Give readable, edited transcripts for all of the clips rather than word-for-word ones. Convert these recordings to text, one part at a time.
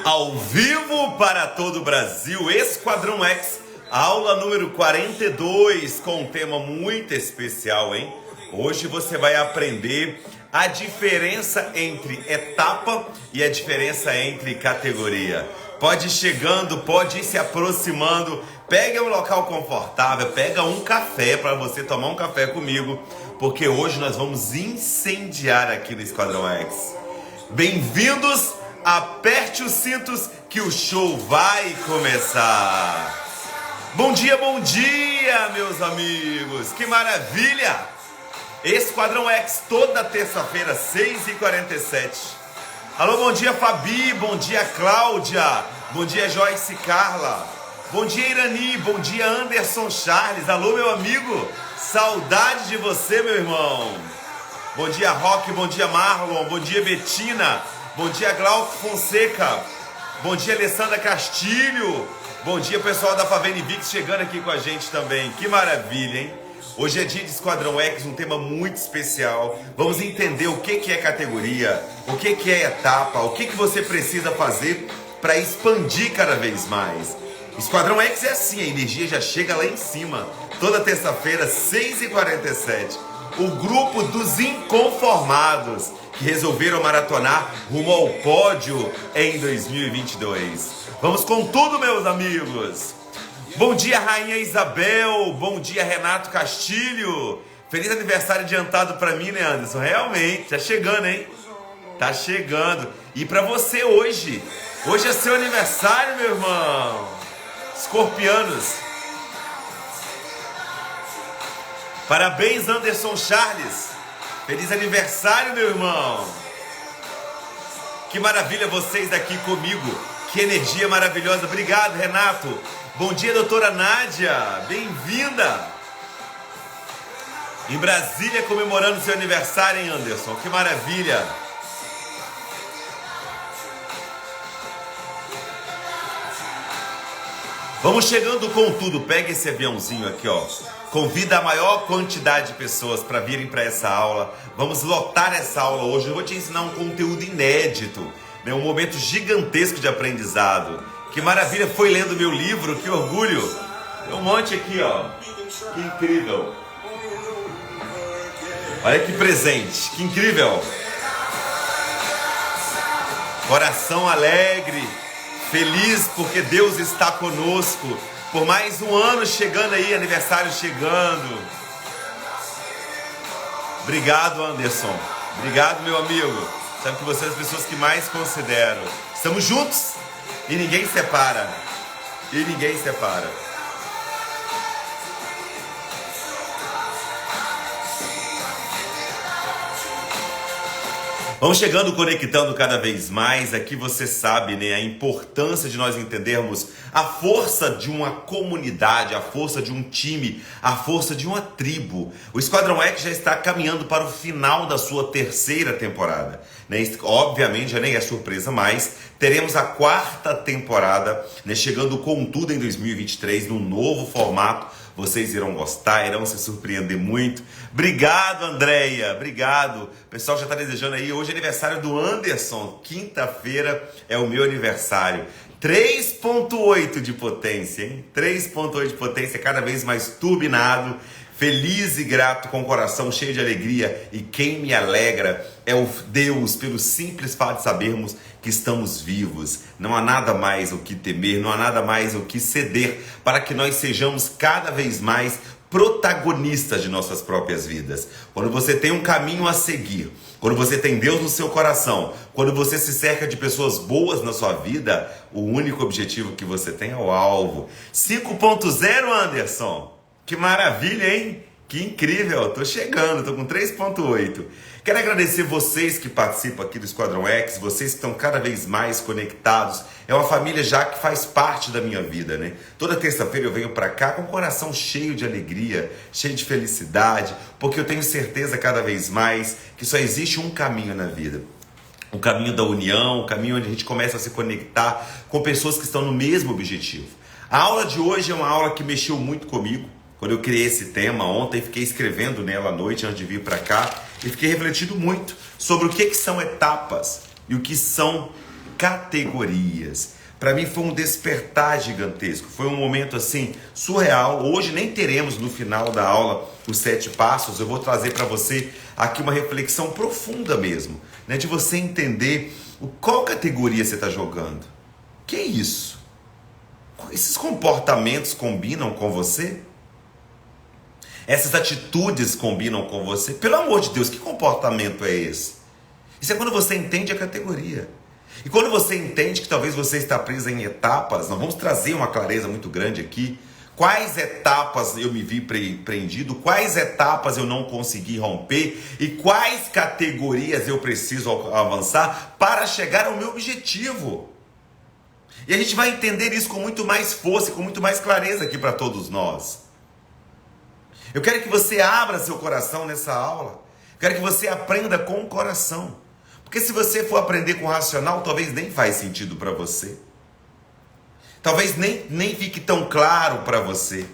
Ao vivo para todo o Brasil, Esquadrão X, aula número 42, com um tema muito especial, hein? Hoje você vai aprender a diferença entre etapa e a diferença entre categoria. Pode ir chegando, pode ir se aproximando, pega um local confortável, pega um café para você tomar um café comigo, porque hoje nós vamos incendiar aqui no Esquadrão X. Bem-vindos! Aperte os cintos que o show vai começar. Bom dia, meus amigos. Que maravilha! Esquadrão X toda terça-feira, 6h47. Alô, bom dia, Fabi. Bom dia, Cláudia. Bom dia, Joyce Carla. Bom dia, Irani. Bom dia, Anderson Charles. Alô, meu amigo. Saudade de você, meu irmão. Bom dia, Roque. Bom dia, Marlon. Bom dia, Betina. Bom dia, Glauco Fonseca. Bom dia, Alessandra Castilho. Bom dia, pessoal da Favene Vix chegando aqui com a gente também. Que maravilha, hein? Hoje é dia de Esquadrão X, um tema muito especial. Vamos entender o que é categoria, o que é etapa, o que você precisa fazer para expandir cada vez mais. Esquadrão X é assim, a energia já chega lá em cima. Toda terça-feira, 6h47. O grupo dos inconformados que resolveram maratonar rumo ao pódio em 2022. Vamos com tudo, meus amigos! Bom dia, Rainha Isabel! Bom dia, Renato Castilho! Feliz aniversário adiantado pra mim, né, Anderson? Realmente, tá chegando, hein? Tá chegando. E pra você hoje é seu aniversário, meu irmão! Escorpianos! Parabéns, Anderson Charles! Feliz aniversário, meu irmão! Que maravilha vocês aqui comigo! Que energia maravilhosa! Obrigado, Renato! Bom dia, doutora Nádia! Bem-vinda! Em Brasília, comemorando seu aniversário, hein, Anderson? Que maravilha! Vamos chegando com tudo. Pega esse aviãozinho aqui, ó. Convida a maior quantidade de pessoas para virem para essa aula. Vamos lotar essa aula hoje. Eu vou te ensinar um conteúdo inédito, né? Um momento gigantesco de aprendizado. Que maravilha, foi lendo meu livro, que orgulho. Tem um monte aqui, ó. Que incrível. Olha que presente, que incrível. Coração alegre, feliz porque Deus está conosco. Por mais um ano chegando aí, aniversário chegando. Obrigado, Anderson. Obrigado, meu amigo. Sabe que você é as pessoas que mais considero. Estamos juntos e ninguém separa. E ninguém separa. Vamos chegando, conectando cada vez mais. Aqui você sabe, né, a importância de nós entendermos a força de uma comunidade, a força de um time, a força de uma tribo. O Esquadrão X já está caminhando para o final da sua terceira temporada, né? Obviamente, já nem é surpresa mais, teremos a quarta temporada, né, chegando com tudo em 2023, num novo formato. Vocês irão gostar, irão se surpreender muito. Obrigado, Andréia. Obrigado. O pessoal já está desejando aí. Hoje é aniversário do Anderson. Quinta-feira é o meu aniversário. 3.8 de potência, hein? 3.8 de potência, cada vez mais turbinado. Feliz e grato, com o coração cheio de alegria. E quem me alegra é o Deus, pelo simples fato de sabermos que estamos vivos. Não há nada mais o que temer, não há nada mais o que ceder para que nós sejamos cada vez mais protagonistas de nossas próprias vidas. Quando você tem um caminho a seguir, quando você tem Deus no seu coração, quando você se cerca de pessoas boas na sua vida, o único objetivo que você tem é o alvo. 5.0, Anderson! Que maravilha, hein? Que incrível! Tô chegando, tô com 3.8. Quero agradecer vocês que participam aqui do Esquadrão X, vocês que estão cada vez mais conectados. É uma família já que faz parte da minha vida, né? Toda terça-feira eu venho pra cá com o coração cheio de alegria, cheio de felicidade, porque eu tenho certeza cada vez mais que só existe um caminho na vida. O caminho da união, o caminho onde a gente começa a se conectar com pessoas que estão no mesmo objetivo. A aula de hoje é uma aula que mexeu muito comigo. Quando eu criei esse tema ontem, fiquei escrevendo nela à noite antes de vir para cá e fiquei refletindo muito sobre o que são etapas e o que são categorias. Para mim foi um despertar gigantesco, foi um momento assim surreal. Hoje nem teremos no final da aula os 7 passos, eu vou trazer para você aqui uma reflexão profunda mesmo, né? De você entender qual categoria você está jogando. Que é isso? Esses comportamentos combinam com você? Essas atitudes combinam com você? Pelo amor de Deus, que comportamento é esse? Isso é quando você entende a categoria. E quando você entende que talvez você está preso em etapas, nós vamos trazer uma clareza muito grande aqui. Quais etapas eu me vi prendido, quais etapas eu não consegui romper e quais categorias eu preciso avançar para chegar ao meu objetivo. E a gente vai entender isso com muito mais força e com muito mais clareza aqui para todos nós. Eu quero que você abra seu coração nessa aula. Eu quero que você aprenda com o coração. Porque se você for aprender com o racional, talvez nem faz sentido para você. Talvez nem fique tão claro para você.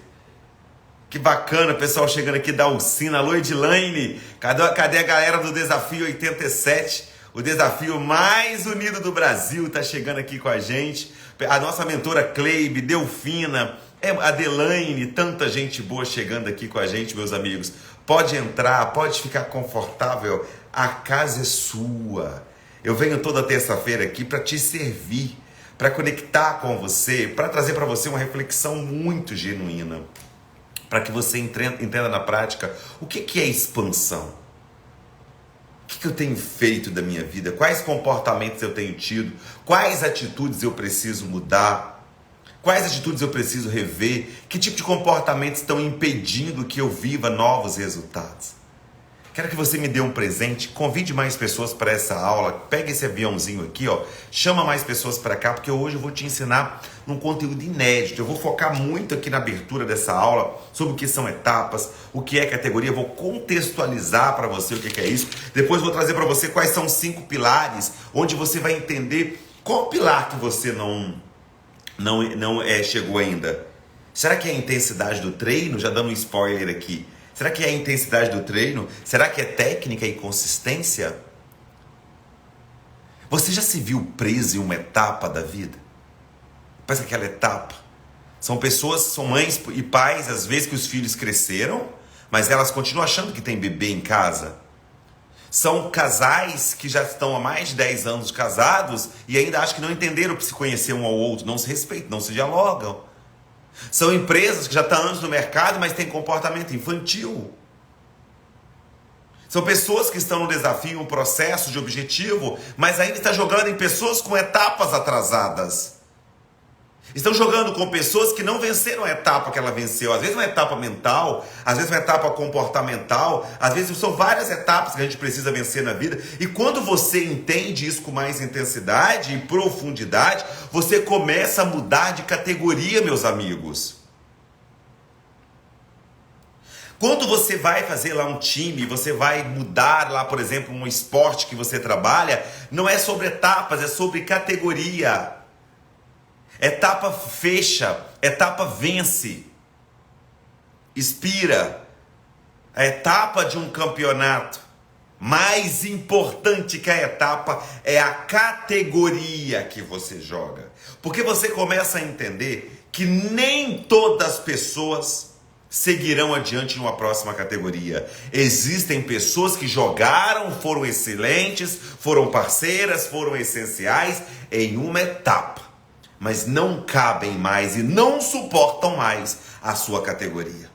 Que bacana, pessoal chegando aqui da Alcina. Alô, Edilane. Cadê a galera do Desafio 87? O desafio mais unido do Brasil está chegando aqui com a gente. A nossa mentora Cleibe, Delfina, Adelaine, tanta gente boa chegando aqui com a gente, meus amigos. Pode entrar, pode ficar confortável. A casa é sua. Eu venho toda terça-feira aqui para te servir, para conectar com você, para trazer para você uma reflexão muito genuína, para que você entenda na prática o que é expansão. O que eu tenho feito da minha vida? Quais comportamentos eu tenho tido? Quais atitudes eu preciso mudar? Quais atitudes eu preciso rever? Que tipo de comportamentos estão impedindo que eu viva novos resultados? Quero que você me dê um presente, convide mais pessoas para essa aula, pega esse aviãozinho aqui, ó, chama mais pessoas para cá, porque hoje eu vou te ensinar um conteúdo inédito. Eu vou focar muito aqui na abertura dessa aula sobre o que são etapas, o que é categoria, vou contextualizar para você o que é isso. Depois vou trazer para você quais são os 5 pilares, onde você vai entender qual pilar que você não chegou ainda. Será que é a intensidade do treino? Já dando um spoiler aqui. Será que é a intensidade do treino? Será que é técnica e consistência? Você já se viu preso em uma etapa da vida? Parece aquela etapa. São pessoas, são mães e pais, às vezes que os filhos cresceram, mas elas continuam achando que tem bebê em casa. São casais que já estão há mais de 10 anos casados e ainda acham que não entenderam se conhecer um ao outro, não se respeitam, não se dialogam. São empresas que já estão há anos no mercado, mas têm comportamento infantil. São pessoas que estão no desafio, um processo de objetivo, mas ainda está jogando em pessoas com etapas atrasadas. Estão jogando com pessoas que não venceram a etapa que ela venceu. Às vezes uma etapa mental, às vezes uma etapa comportamental, às vezes são várias etapas que a gente precisa vencer na vida. E quando você entende isso com mais intensidade e profundidade, você começa a mudar de categoria, meus amigos. Quando você vai fazer lá um time, você vai mudar lá, por exemplo, um esporte que você trabalha, não é sobre etapas, é sobre categoria. Etapa fecha, etapa vence, expira. A etapa de um campeonato, mais importante que a etapa, é a categoria que você joga. Porque você começa a entender que nem todas as pessoas seguirão adiante em uma próxima categoria. Existem pessoas que jogaram, foram excelentes, foram parceiras, foram essenciais em uma etapa, mas não cabem mais e não suportam mais a sua categoria.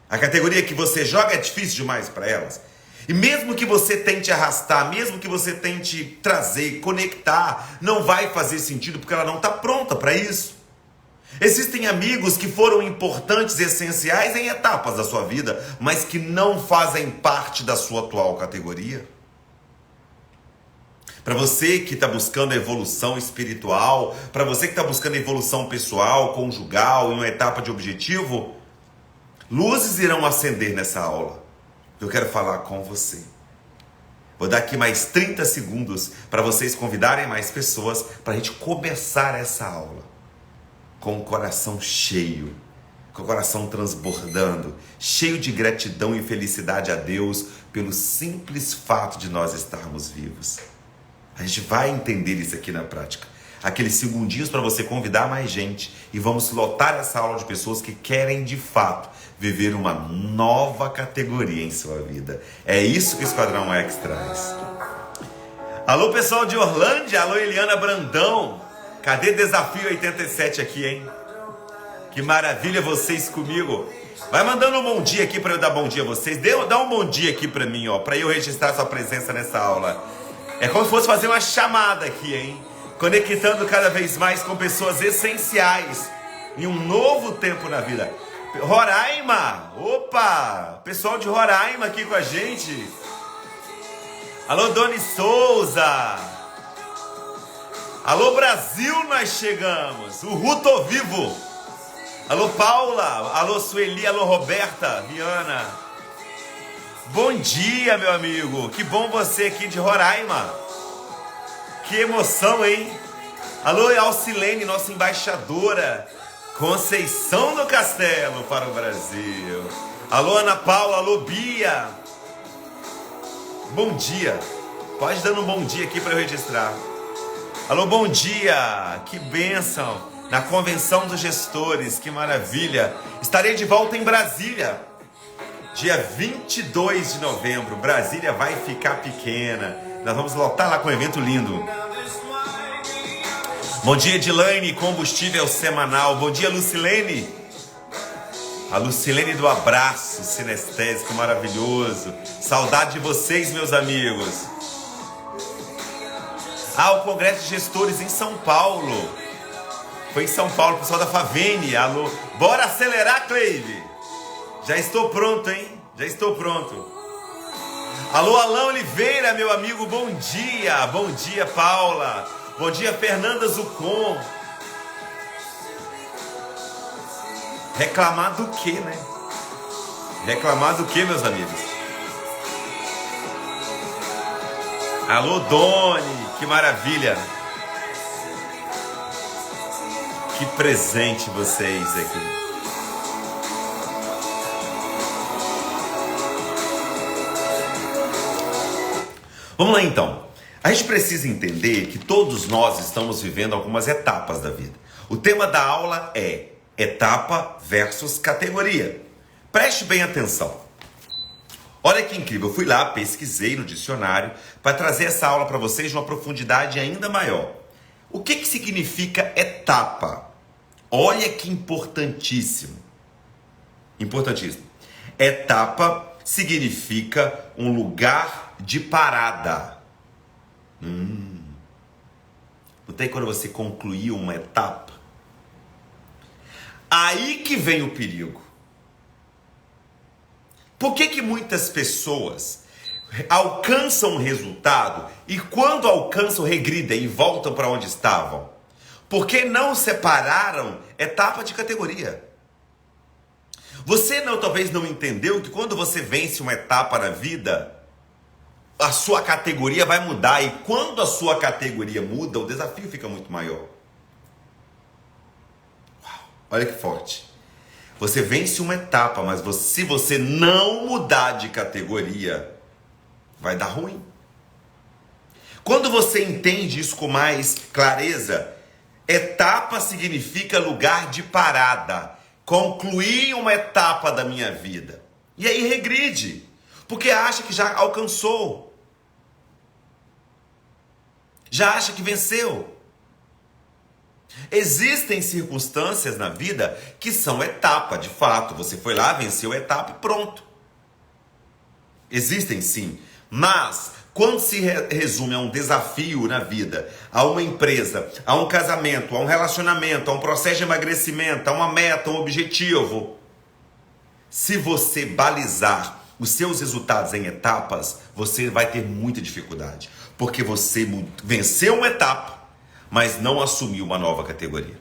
A categoria que você joga é difícil demais para elas. E mesmo que você tente arrastar, mesmo que você tente trazer, conectar, não vai fazer sentido porque ela não está pronta para isso. Existem amigos que foram importantes, essenciais em etapas da sua vida, mas que não fazem parte da sua atual categoria. Para você que está buscando a evolução espiritual, para você que está buscando a evolução pessoal, conjugal, em uma etapa de objetivo, luzes irão acender nessa aula. Eu quero falar com você. Vou dar aqui mais 30 segundos para vocês convidarem mais pessoas para a gente começar essa aula com o coração cheio, com o coração transbordando, cheio de gratidão e felicidade a Deus pelo simples fato de nós estarmos vivos. A gente vai entender isso aqui na prática. Aqueles segundinhos para você convidar mais gente e vamos lotar essa aula de pessoas que querem de fato viver uma nova categoria em sua vida. É isso que o Esquadrão X traz. Alô, pessoal de Orlândia, alô, Eliana Brandão. Cadê Desafio 87 aqui, hein? Que maravilha vocês comigo. Vai mandando um bom dia aqui para eu dar bom dia a vocês. Dá um bom dia aqui para mim, ó, para eu registrar sua presença nessa aula. É como se fosse fazer uma chamada aqui, hein? Conectando cada vez mais com pessoas essenciais em um novo tempo na vida. Roraima! Opa! Pessoal de Roraima aqui com a gente. Alô, Doni Souza! Alô, Brasil, nós chegamos! O tô vivo! Alô, Paula! Alô, Sueli! Alô, Roberta! Viana! Bom dia, meu amigo! Que bom você aqui de Roraima! Que emoção, hein? Alô, Alcilene, nossa embaixadora. Conceição do Castelo para o Brasil. Alô, Ana Paula. Alô, Bia. Bom dia. Pode dando um bom dia aqui para eu registrar. Alô, bom dia. Que bênção. Na Convenção dos Gestores. Que maravilha. Estarei de volta em Brasília. Dia 22 de novembro. Brasília vai ficar pequena. Nós vamos lotar lá com um evento lindo. Bom dia, Edilane, combustível semanal. Bom dia, Lucilene. A Lucilene do abraço sinestésico maravilhoso. Saudade de vocês, meus amigos. O Congresso de Gestores em São Paulo. Foi em São Paulo, pessoal da Favene. Alô, bora acelerar, Cleive. Já estou pronto, hein? Já estou pronto. Alô, Alain Oliveira, meu amigo, bom dia. Bom dia, Paula. Bom dia, Fernanda Zucon. Reclamar do quê, né? Reclamar do quê, meus amigos? Alô, Doni, que maravilha. Que presente vocês aqui. Vamos lá então. A gente precisa entender que todos nós estamos vivendo algumas etapas da vida. O tema da aula é etapa versus categoria. Preste bem atenção. Olha que incrível, eu fui lá, pesquisei no dicionário para trazer essa aula para vocês de uma profundidade ainda maior. O que significa etapa? Olha que importantíssimo. Importantíssimo. Etapa significa um lugar de parada. Não tem quando você concluir uma etapa? Aí que vem o perigo. Por que muitas pessoas alcançam um resultado e quando alcançam regridem e voltam para onde estavam? Porque não separaram etapa de categoria. Você talvez não entendeu que quando você vence uma etapa na vida, a sua categoria vai mudar. E quando a sua categoria muda, o desafio fica muito maior. Uau, olha que forte. Você vence uma etapa, mas se você não mudar de categoria, vai dar ruim. Quando você entende isso com mais clareza, etapa significa lugar de parada. Concluir uma etapa da minha vida. E aí regride, porque acha que já alcançou. Já acha que venceu. Existem circunstâncias na vida que são etapa, de fato. Você foi lá, venceu a etapa e pronto. Existem sim, mas quando se resume a um desafio na vida, a uma empresa, a um casamento, a um relacionamento, a um processo de emagrecimento, a uma meta, um objetivo, se você balizar os seus resultados em etapas, você vai ter muita dificuldade. Porque você venceu uma etapa, mas não assumiu uma nova categoria.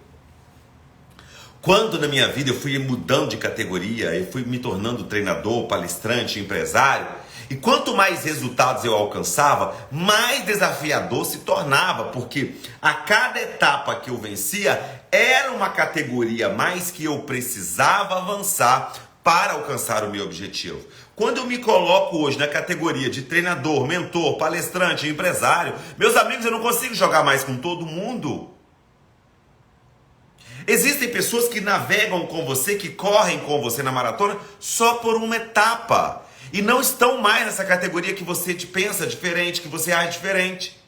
Quando na minha vida eu fui mudando de categoria, eu fui me tornando treinador, palestrante, empresário, e quanto mais resultados eu alcançava, mais desafiador se tornava, porque a cada etapa que eu vencia, era uma categoria a mais que eu precisava avançar para alcançar o meu objetivo. Quando eu me coloco hoje na categoria de treinador, mentor, palestrante, empresário, meus amigos, eu não consigo jogar mais com todo mundo. Existem pessoas que navegam com você, que correm com você na maratona só por uma etapa. E não estão mais nessa categoria que você pensa diferente, que você age diferente.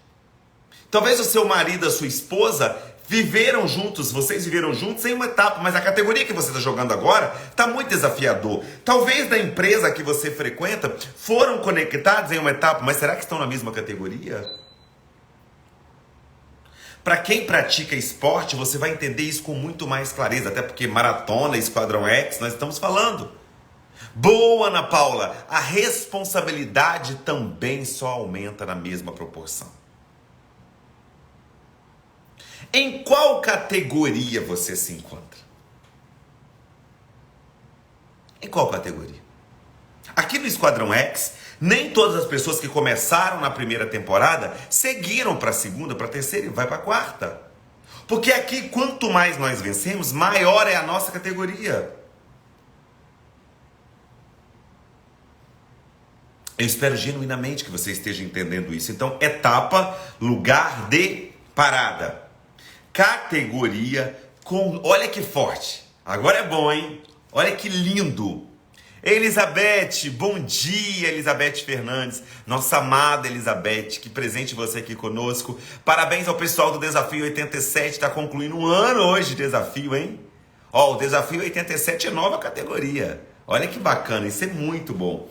Talvez o seu marido, a sua esposa, vocês viveram juntos em uma etapa, mas a categoria que você está jogando agora está muito desafiador. Talvez da empresa que você frequenta foram conectados em uma etapa, mas será que estão na mesma categoria? Para quem pratica esporte, você vai entender isso com muito mais clareza, até porque maratona, Esquadrão X, nós estamos falando. Boa, Ana Paula! A responsabilidade também só aumenta na mesma proporção. Em qual categoria você se encontra? Em qual categoria? Aqui no Esquadrão X, nem todas as pessoas que começaram na primeira temporada seguiram para a segunda, para a terceira e vai para a quarta. Porque aqui, quanto mais nós vencemos, maior é a nossa categoria. Eu espero genuinamente que você esteja entendendo isso. Então, etapa, lugar de parada. Categoria com... Olha que forte. Agora é bom, hein? Olha que lindo. Elizabeth, bom dia, Elizabeth Fernandes. Nossa amada Elizabeth, que presente você aqui conosco. Parabéns ao pessoal do Desafio 87. Está concluindo um ano hoje de desafio, hein? Ó, o Desafio 87 é nova categoria. Olha que bacana, isso é muito bom.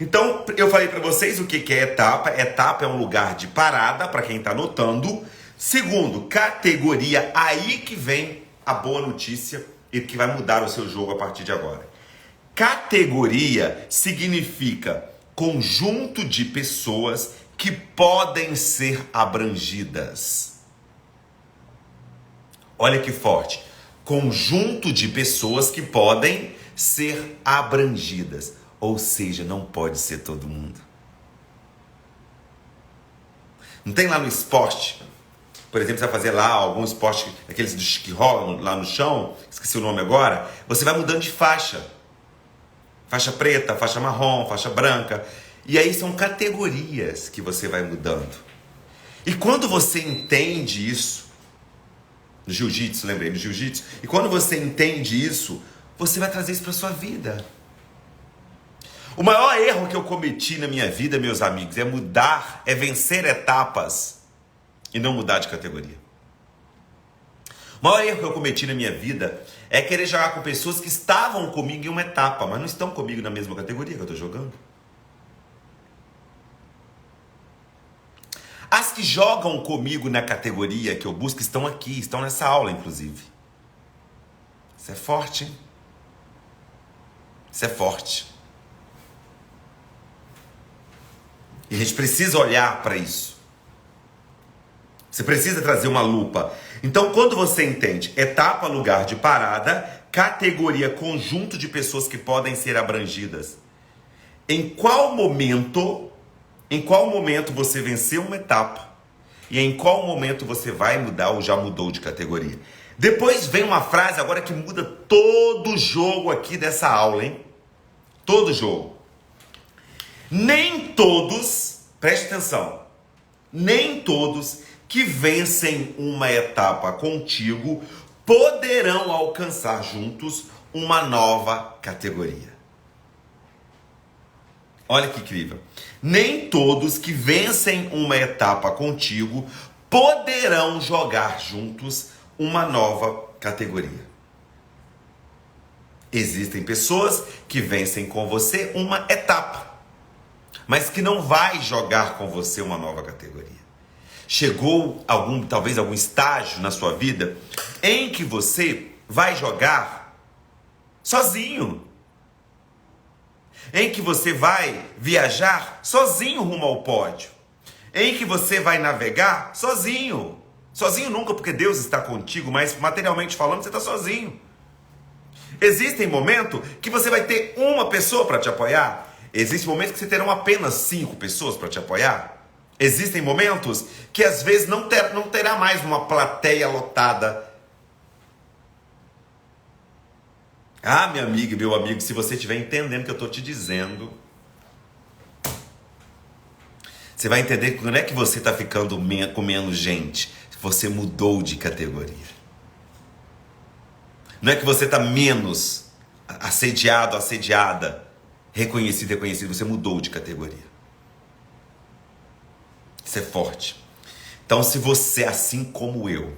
Então, eu falei para vocês o que é etapa. Etapa é um lugar de parada, para quem está anotando. Segundo, categoria. Aí que vem a boa notícia e que vai mudar o seu jogo a partir de agora. Categoria significa conjunto de pessoas que podem ser abrangidas. Olha que forte. Conjunto de pessoas que podem ser abrangidas. Ou seja, não pode ser todo mundo. Não tem lá no esporte, por exemplo, você vai fazer lá algum esporte, aqueles que rolam lá no chão, esqueci o nome agora, você vai mudando de faixa. Faixa preta, faixa marrom, faixa branca. E aí são categorias que você vai mudando. E quando você entende isso, no jiu-jitsu, lembrei, no jiu-jitsu, e quando você entende isso, você vai trazer isso para sua vida. O maior erro que eu cometi na minha vida, meus amigos, é vencer etapas e não mudar de categoria. O maior erro que eu cometi na minha vida é querer jogar com pessoas que estavam comigo em uma etapa, mas não estão comigo na mesma categoria que eu estou jogando. As que jogam comigo na categoria que eu busco estão aqui, estão nessa aula, inclusive. Isso é forte, hein? Isso é forte. E a gente precisa olhar para isso. Você precisa trazer uma lupa. Então, quando você entende etapa, lugar de parada, categoria, conjunto de pessoas que podem ser abrangidas. Em qual momento você venceu uma etapa e em qual momento você vai mudar ou já mudou de categoria. Depois vem uma frase agora que muda todo o jogo aqui dessa aula, hein? Todo jogo. Nem todos, preste atenção, nem todos que vencem uma etapa contigo poderão alcançar juntos uma nova categoria. Olha que incrível. Nem todos que vencem uma etapa contigo poderão jogar juntos uma nova categoria. Existem pessoas que vencem com você uma etapa, mas que não vai jogar com você uma nova categoria. Chegou talvez algum estágio na sua vida em que você vai jogar sozinho. Em que você vai viajar sozinho rumo ao pódio. Em que você vai navegar sozinho. Sozinho nunca, porque Deus está contigo, mas materialmente falando, você está sozinho. Existem momentos que você vai ter uma pessoa para te apoiar. Existem momentos que você terão apenas 5 pessoas para te apoiar. Existem momentos que às vezes não terá mais uma plateia lotada. Ah, minha amiga e meu amigo, se você estiver entendendo o que eu estou te dizendo, Você vai entender que não é que você está ficando com menos gente, você mudou de categoria. Não é que você está menos assediado, assediada, reconhecido, reconhecido, você mudou de categoria. Isso é forte. Então, se você, assim como eu,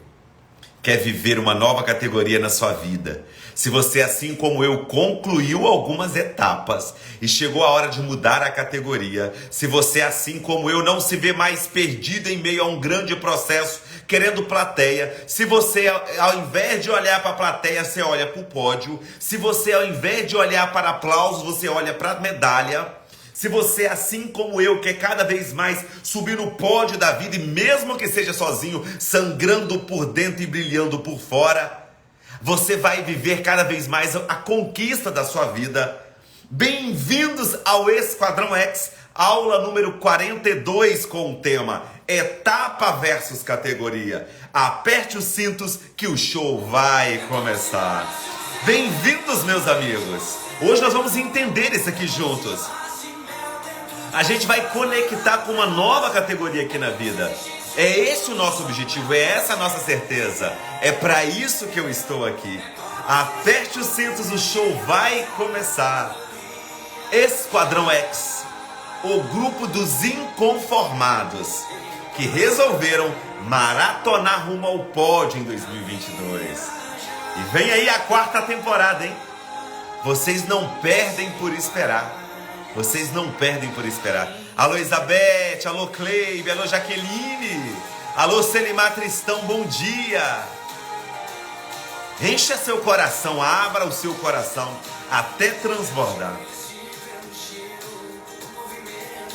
quer viver uma nova categoria na sua vida, se você, assim como eu, concluiu algumas etapas e chegou a hora de mudar a categoria, se você, assim como eu, não se vê mais perdido em meio a um grande processo, querendo plateia, se você, ao invés de olhar para a plateia, você olha para o pódio, se você, ao invés de olhar para aplausos, você olha para a medalha, se você, assim como eu, quer cada vez mais subir no pódio da vida, e mesmo que seja sozinho, sangrando por dentro e brilhando por fora, você vai viver cada vez mais a conquista da sua vida. Bem-vindos ao Esquadrão X, aula número 42, com o tema Etapa versus Categoria. Aperte os cintos que o show vai começar. Bem-vindos, meus amigos. Hoje nós vamos entender isso aqui juntos. A gente vai conectar com uma nova categoria aqui na vida. É esse o nosso objetivo, é essa a nossa certeza. É para isso que eu estou aqui. Aperte os cintos, o show vai começar. Esquadrão X, o grupo dos inconformados, que resolveram maratonar rumo ao pódio em 2022. E vem aí a 4ª temporada, hein? Vocês não perdem por esperar. Vocês não perdem por esperar. Alô Isabete, alô Cleibe, alô Jaqueline, alô Selimar Tristão, bom dia. Encha seu coração, abra o seu coração até transbordar.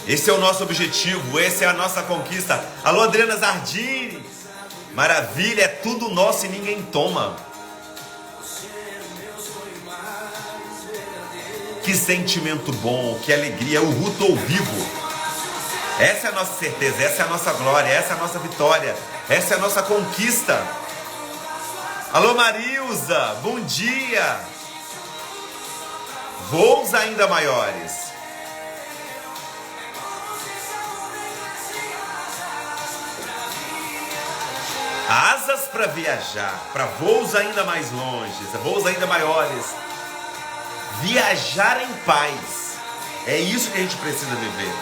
Esse é o nosso objetivo, essa é a nossa conquista. Alô Adriana Zardini, maravilha, é tudo nosso e ninguém toma. Que sentimento bom, que alegria, o tô vivo. Essa é a nossa certeza, essa é a nossa glória, essa é a nossa vitória, essa é a nossa conquista. Alô Marilza, bom dia. Voos ainda maiores. Asas para viajar, para voos ainda mais longes, voos ainda maiores. Viajar em paz. É isso que a gente precisa viver.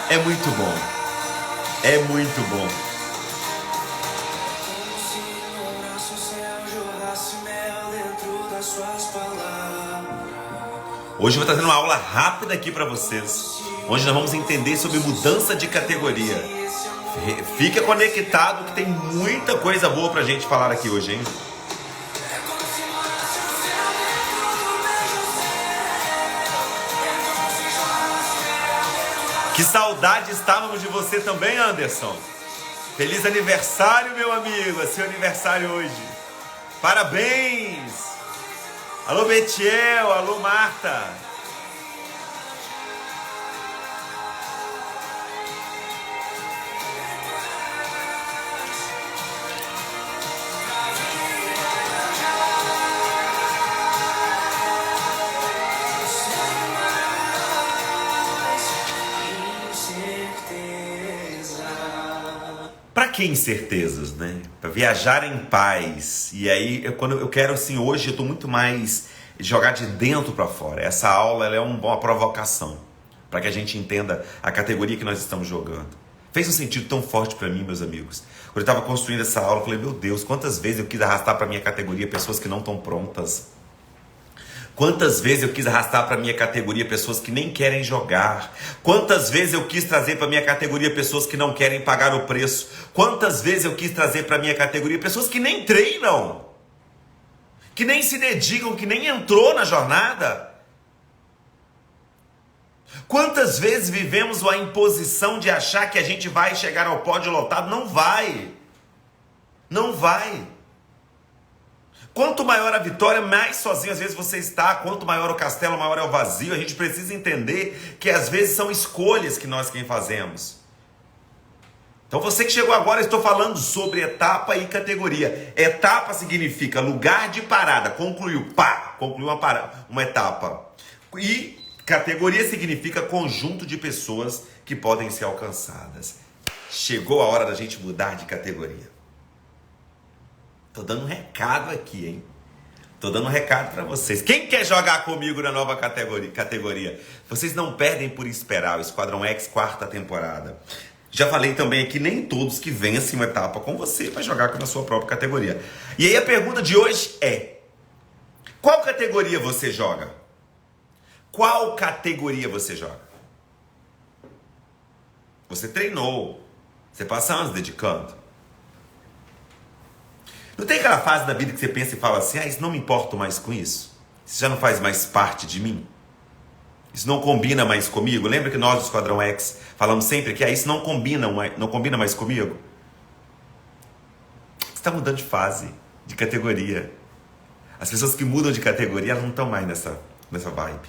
É muito bom. É muito bom. Hoje eu vou trazer uma aula rápida aqui para vocês, onde nós vamos entender sobre mudança de categoria. Fica conectado que tem muita coisa boa pra gente falar aqui hoje, hein? Que saudade estávamos de você também, Anderson. Feliz aniversário, meu amigo. É seu aniversário hoje. Parabéns. Alô, Betiel. Alô, Marta. Para que incertezas, né? Para viajar em paz. E aí, quando eu quero assim, hoje eu estou muito mais jogar de dentro para fora. Essa aula ela é uma provocação para que a gente entenda a categoria que nós estamos jogando. Fez um sentido tão forte para mim, meus amigos. Quando eu estava construindo essa aula, eu falei, meu Deus, quantas vezes eu quis arrastar para minha categoria pessoas que não estão prontas. Quantas vezes eu quis arrastar para minha categoria pessoas que nem querem jogar? Quantas vezes eu quis trazer para minha categoria pessoas que não querem pagar o preço? Quantas vezes eu quis trazer para minha categoria pessoas que nem treinam? Que nem se dedicam, que nem entrou na jornada? Quantas vezes vivemos a imposição de achar que a gente vai chegar ao pódio lotado? Não vai. Não vai. Quanto maior a vitória, mais sozinho às vezes você está. Quanto maior o castelo, maior é o vazio. A gente precisa entender que às vezes são escolhas que nós quem fazemos. Então você que chegou agora, eu estou falando sobre etapa e categoria. Etapa significa lugar de parada. Concluiu, pá, concluiu uma etapa. E Categoria significa conjunto de pessoas que podem ser alcançadas. Chegou a hora da gente mudar de categoria. Tô dando um recado aqui, hein? Tô dando um recado para vocês. Quem quer jogar comigo na nova categoria? Vocês não perdem por esperar o Esquadrão X 4ª temporada. Já falei também aqui, nem todos que vencem uma etapa com você vai jogar na sua própria categoria. E aí a pergunta de hoje é: qual categoria você joga? Qual categoria você joga? Você treinou. Você passa anos dedicando. Não tem aquela fase da vida que você pensa e fala assim: isso não me importo mais com isso. Isso já não faz mais parte de mim. Isso não combina mais comigo. Lembra que nós do Esquadrão X falamos sempre que isso não combina mais comigo? Você está mudando de fase, de categoria. As pessoas que mudam de categoria, elas não estão mais nessa vibe.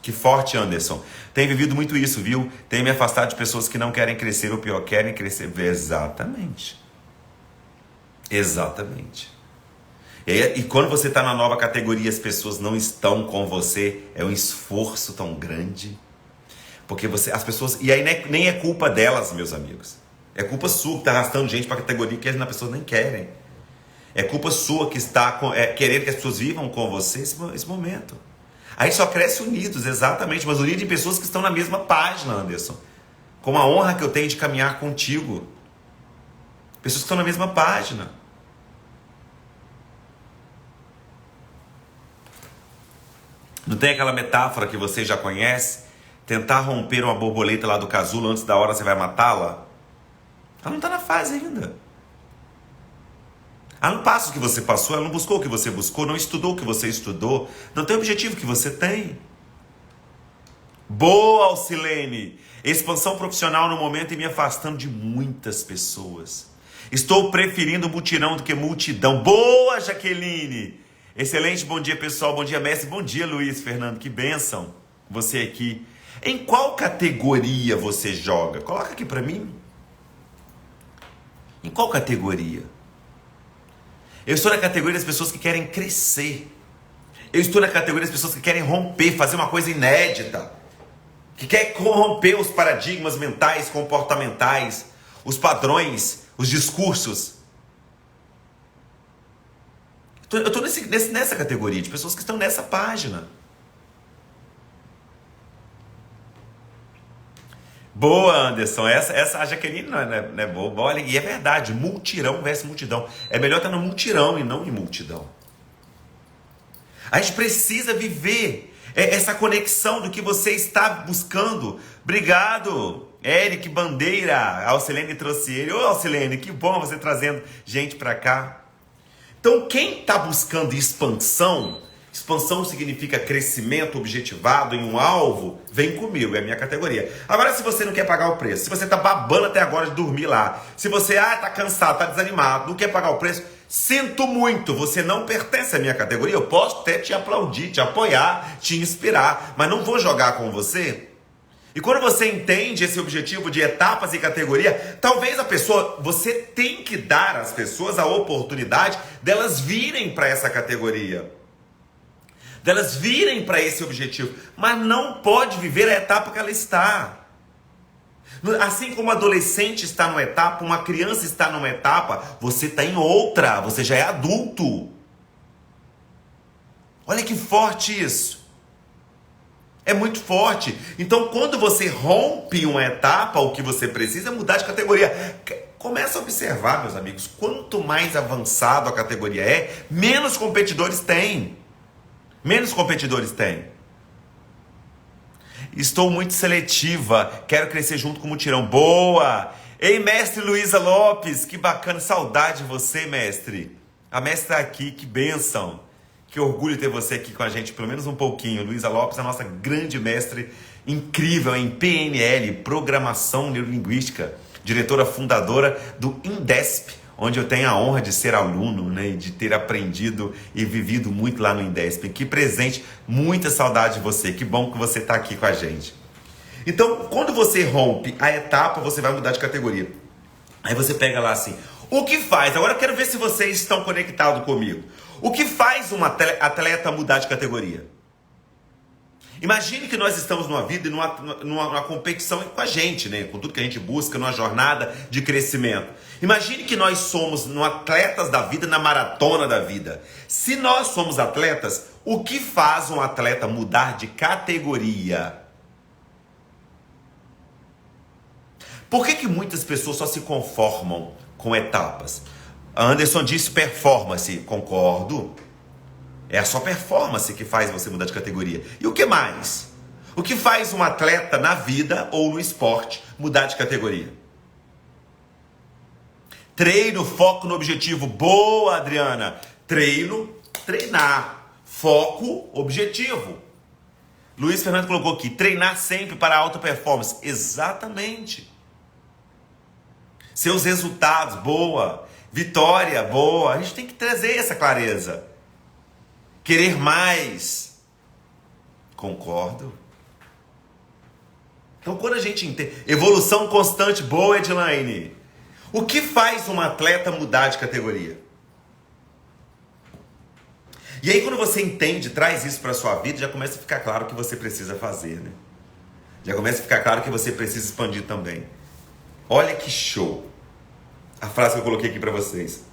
Que forte, Anderson. Tem vivido muito isso, viu? Tem me afastado de pessoas que não querem crescer, ou pior, querem crescer. Exatamente. Exatamente. E quando você está na nova categoria, as pessoas não estão com você, é um esforço tão grande. Porque as pessoas... E aí nem é culpa delas, meus amigos. É culpa sua que está arrastando gente para a categoria que as pessoas nem querem. É culpa sua que está querendo que as pessoas vivam com você esse momento. A gente só cresce unidos, exatamente, mas unidos em pessoas que estão na mesma página, Anderson. Com a honra que eu tenho de caminhar contigo. Pessoas que estão na mesma página. Não tem aquela metáfora que você já conhece? Tentar romper uma borboleta lá do casulo antes da hora você vai matá-la? Ela não está na fase ainda. Ela não passa o que você passou, ela não buscou o que você buscou, não estudou o que você estudou, não tem o objetivo que você tem. Boa, Alcilene! Expansão profissional no momento e me afastando de muitas pessoas. Estou preferindo mutirão do que multidão. Boa, Jaqueline! Excelente, bom dia pessoal, bom dia mestre, bom dia Luiz Fernando, que bênção você aqui. Em qual categoria você joga? Coloca aqui pra mim. Em qual categoria? Eu estou na categoria das pessoas que querem crescer. Eu estou na categoria das pessoas que querem romper, fazer uma coisa inédita. Que quer corromper os paradigmas mentais, comportamentais, os padrões, os discursos. Eu estou nessa categoria de pessoas que estão nessa página. Boa, Anderson. Essa a Jaqueline não é boa. Olha, e é verdade, multirão versus multidão. É melhor estar no multirão e não em multidão. A gente precisa viver essa conexão do que você está buscando. Obrigado, Eric Bandeira. A Alcilene trouxe ele. Ô, Alcilene, que bom você trazendo gente para cá. Então, quem está buscando expansão significa crescimento objetivado em um alvo, vem comigo, é a minha categoria. Agora, se você não quer pagar o preço, se você está babando até agora de dormir lá, se você está cansado, está desanimado, não quer pagar o preço, sinto muito, você não pertence à minha categoria. Eu posso até te aplaudir, te apoiar, te inspirar, mas não vou jogar com você. E quando você entende esse objetivo de etapas e categoria, talvez você tem que dar às pessoas a oportunidade delas virem para essa categoria. Delas virem para esse objetivo. Mas não pode viver a etapa que ela está. Assim como um adolescente está numa etapa, uma criança está numa etapa, você está em outra, você já é adulto. Olha que forte isso. É muito forte. Então, quando você rompe uma etapa, o que você precisa é mudar de categoria. Começa a observar, meus amigos, quanto mais avançado a categoria é, menos competidores tem. Menos competidores tem. Estou muito seletiva, quero crescer junto com o mutirão. Boa! Ei, mestre Luísa Lopes, que bacana, saudade de você, mestre. A mestre está aqui, que bênção. Que orgulho ter você aqui com a gente, pelo menos um pouquinho. Luísa Lopes, a nossa grande mestre, incrível em PNL, Programação Neurolinguística, diretora fundadora do Indesp, onde eu tenho a honra de ser aluno, né, e de ter aprendido e vivido muito lá no Indesp. Que presente, muita saudade de você, que bom que você está aqui com a gente. Então, quando você rompe a etapa, você vai mudar de categoria. Aí você pega lá assim, o que faz? Agora eu quero ver se vocês estão conectados comigo. O que faz um atleta mudar de categoria? Imagine que nós estamos numa vida e numa competição com a gente, né? Com tudo que a gente busca, numa jornada de crescimento. Imagine que nós somos atletas da vida, na maratona da vida. Se nós somos atletas, o que faz um atleta mudar de categoria? Por que muitas pessoas só se conformam com etapas? A Anderson disse performance. Concordo. É a sua performance que faz você mudar de categoria. E o que mais? O que faz um atleta na vida ou no esporte mudar de categoria? Treino, foco no objetivo. Boa, Adriana. Treino, treinar. Foco, objetivo. Luiz Fernando colocou aqui, treinar sempre para alta performance. Exatamente. Seus resultados, boa. Vitória, boa. A gente tem que trazer essa clareza. Querer mais. Concordo. Então, quando a gente entende... Evolução constante, boa, Edlaine. O que faz um atleta mudar de categoria? E aí, quando você entende, traz isso para a sua vida, já começa a ficar claro o que você precisa fazer, né? Já começa a ficar claro que você precisa expandir também. Olha que show. A frase que eu coloquei aqui para vocês.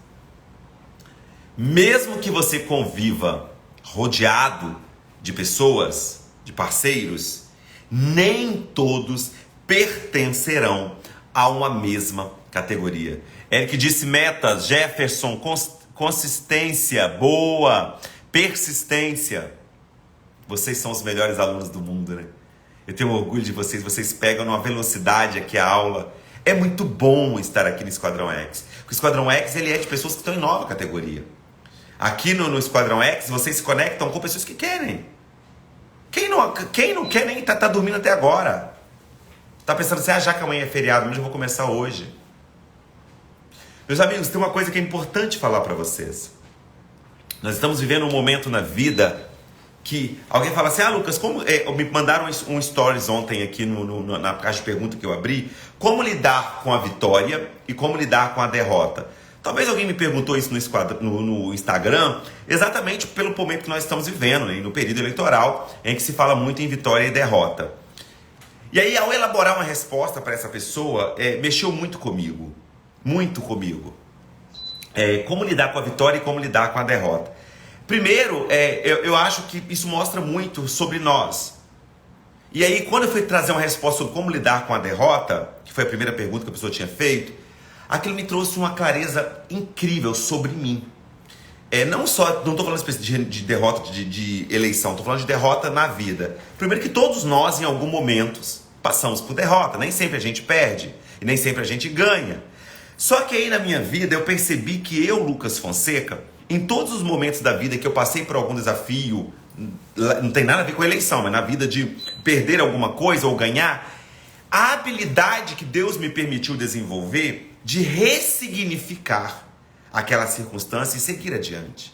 Mesmo que você conviva rodeado de pessoas, de parceiros, nem todos pertencerão a uma mesma categoria. Eric disse metas, Jefferson, consistência, boa, persistência. Vocês são os melhores alunos do mundo, né? Eu tenho orgulho de vocês, vocês pegam numa velocidade aqui a aula. É muito bom estar aqui no Esquadrão X. O Esquadrão X ele é de pessoas que estão em nova categoria. Aqui no Esquadrão X, vocês se conectam com pessoas que querem. Quem não quer nem tá dormindo até agora? Tá pensando assim, já que amanhã é feriado, mas eu vou começar hoje. Meus amigos, tem uma coisa que é importante falar para vocês. Nós estamos vivendo um momento na vida que alguém fala assim, Lucas, como me mandaram um stories ontem aqui na caixa de pergunta que eu abri, como lidar com a vitória e como lidar com a derrota? Talvez alguém me perguntou isso no Instagram, exatamente pelo momento que nós estamos vivendo, né? No período eleitoral, em que se fala muito em vitória e derrota. E aí, ao elaborar uma resposta para essa pessoa, mexeu muito comigo. Muito comigo. Como lidar com a vitória e como lidar com a derrota. Primeiro, eu acho que isso mostra muito sobre nós. E aí, quando eu fui trazer uma resposta sobre como lidar com a derrota, que foi a primeira pergunta que a pessoa tinha feito, aquilo me trouxe uma clareza incrível sobre mim. Não estou falando de derrota de eleição, estou falando de derrota na vida. Primeiro que todos nós, em algum momento, passamos por derrota. Nem sempre a gente perde e nem sempre a gente ganha. Só que aí na minha vida eu percebi que eu, Lucas Fonseca, em todos os momentos da vida que eu passei por algum desafio, não tem nada a ver com a eleição, mas na vida de perder alguma coisa ou ganhar, a habilidade que Deus me permitiu desenvolver de ressignificar aquela circunstância e seguir adiante.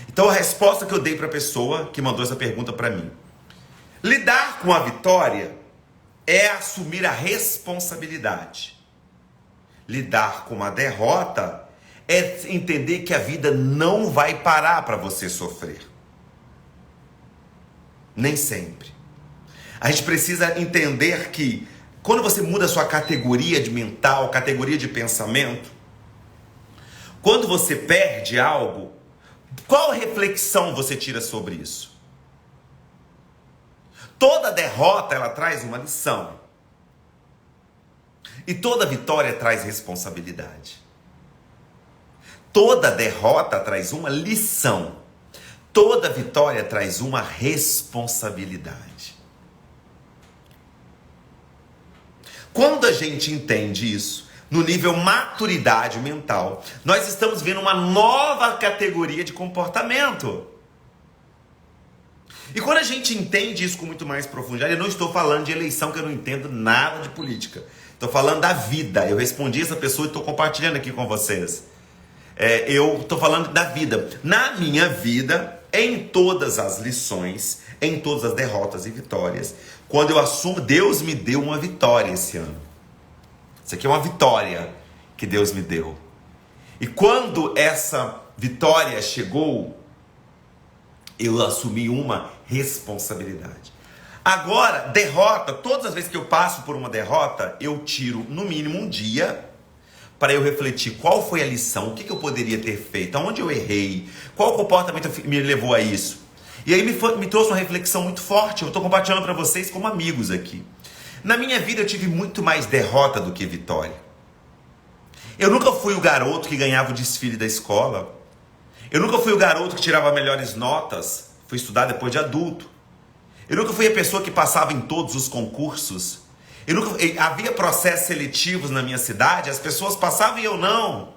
Então a resposta que eu dei para a pessoa que mandou essa pergunta para mim: lidar com a vitória é assumir a responsabilidade. Lidar com a derrota é entender que a vida não vai parar para você sofrer. Nem sempre. A gente precisa entender que quando você muda a sua categoria de mental, categoria de pensamento, quando você perde algo, qual reflexão você tira sobre isso? Toda derrota, ela traz uma lição. E toda vitória traz responsabilidade. Toda derrota traz uma lição. Toda vitória traz uma responsabilidade. Quando a gente entende isso, no nível maturidade mental, nós estamos vendo uma nova categoria de comportamento. E quando a gente entende isso com muito mais profundidade, eu não estou falando de eleição, que eu não entendo nada de política. Estou falando da vida. Eu respondi essa pessoa e estou compartilhando aqui com vocês. Eu estou falando da vida. Na minha vida, em todas as lições, em todas as derrotas e vitórias, quando eu assumo, Deus me deu uma vitória esse ano. Isso aqui é uma vitória que Deus me deu. E quando essa vitória chegou, Eu assumi uma responsabilidade. Agora, derrota, todas as vezes que eu passo por uma derrota, eu tiro no mínimo um dia para eu refletir qual foi a lição, o que eu poderia ter feito, aonde eu errei, qual comportamento me levou a isso. E aí me trouxe uma reflexão muito forte, eu estou compartilhando para vocês como amigos aqui. Na minha vida eu tive muito mais derrota do que vitória. Eu nunca fui o garoto que ganhava o desfile da escola. Eu nunca fui o garoto que tirava melhores notas, fui estudar depois de adulto. Eu nunca fui a pessoa que passava em todos os concursos. Havia processos seletivos na minha cidade, as pessoas passavam e eu não.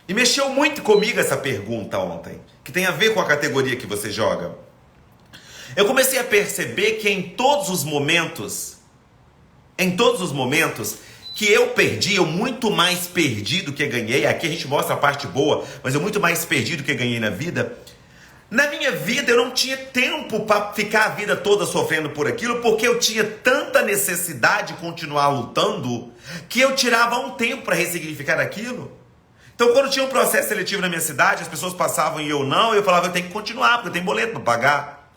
E mexeu muito comigo essa pergunta ontem, que tem a ver com a categoria que você joga. Eu comecei a perceber que em todos os momentos que eu perdi, eu muito mais perdi do que ganhei. Aqui a gente mostra a parte boa, mas eu muito mais perdi do que ganhei na vida. Na minha vida eu não tinha tempo para ficar a vida toda sofrendo por aquilo, porque eu tinha tanta necessidade de continuar lutando, que eu tirava um tempo para ressignificar aquilo. Então quando tinha um processo seletivo na minha cidade, as pessoas passavam e eu não, eu falava, eu tenho que continuar, porque eu tenho boleto para pagar.